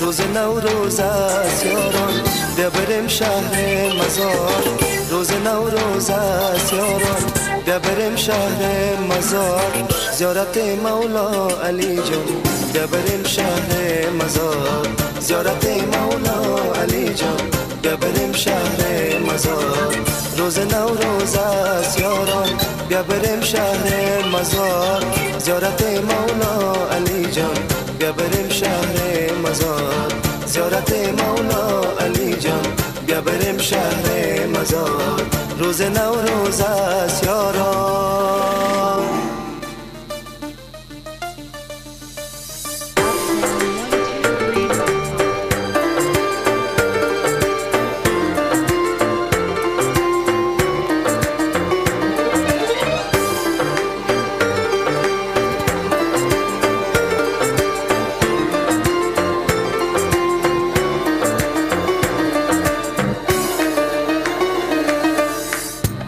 روز نوروز است یاران بیا بریم شهر مزار. روز نوروز است یاران بیا بریم شهر مزار. زیارت مولا علی جان بیا بریم شهر مزار. زیارت مولا علی جان بیا بریم شهر مزار. روز نوروز است یاران بیا بریم شهر مزار. زیارت مولا علی جان بیا بریم شهر مزار. زیارت مولا علی جان بیا بریم شهر مزار. روز نوروز است یاران.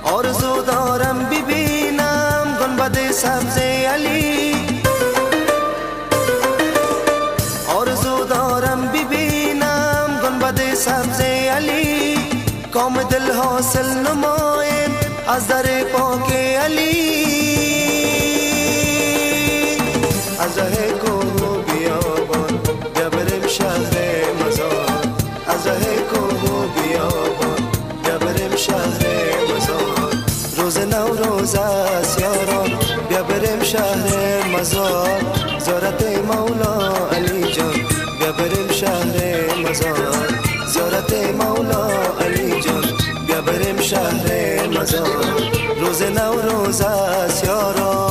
آرزو دارم ببینم گنبد سبز علی. آرزو دارم ببینم گنبد سبز علی. کام دل حاصل نمایم از در پاک علی. از ره کوه و بیابان بیا بریم شهر مزار. از ره کوه و بیابان بیا بریم شهر مزار. روز نوروز است یاران بیا بریم شهر مزار. زیارت مولا علی جان بیا بریم شهر مزار. زیارت مولا علی جان بیا بریم شهر مزار. روز نوروز است یاران.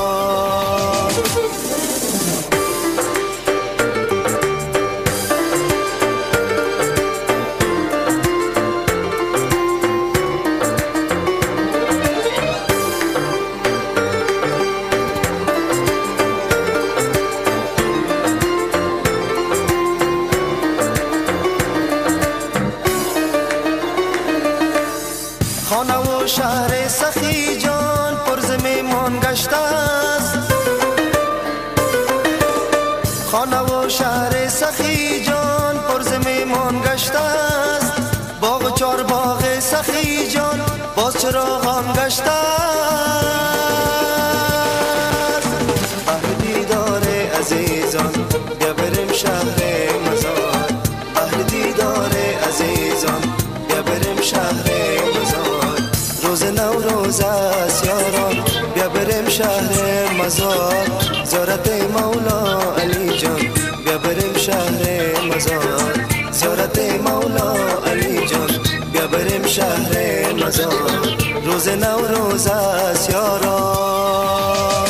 خانه و شهر سخی جان پر ز میمان گشته است. خانه و شهر سخی جان پر ز میمان گشته است. باغ و چار باغ سخی جان باز چراغان گشته است. بهر دیدار عزیزان بیا بریم شهر مزار. بهر دیدار عزیزان بیا بریم شهر مزار. روز نوروز است یاران بیا بریم شهر مزار. زیارت مولا علی جان بیا بریم شهر مزار. زیارت مولا علی جان بیا بریم شهر مزار. روز نوروز است یاران.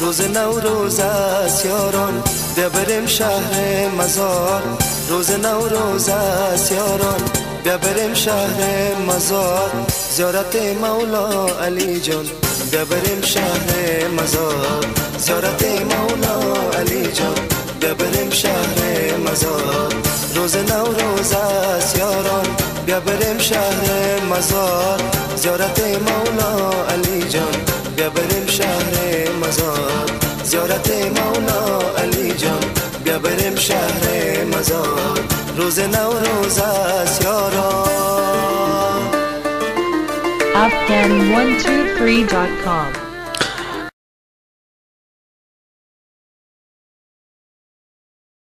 روز نوروز است یاران بیا بریم شهر مزار. روز نوروز است یاران بیا بریم شهر مزار. زیارت مولا علی جان بیا بریم شهر مزار. زیارت مولا علی جان بیا بریم شهر مزار. روز نوروز است یاران بیا بریم شهر مزار. زیارت مولا علی جان بیا بریم شهر مزار. زیارت مولا علی جان بیا بریم شهر مزار. روز نوروز است یاران. Afghan123.com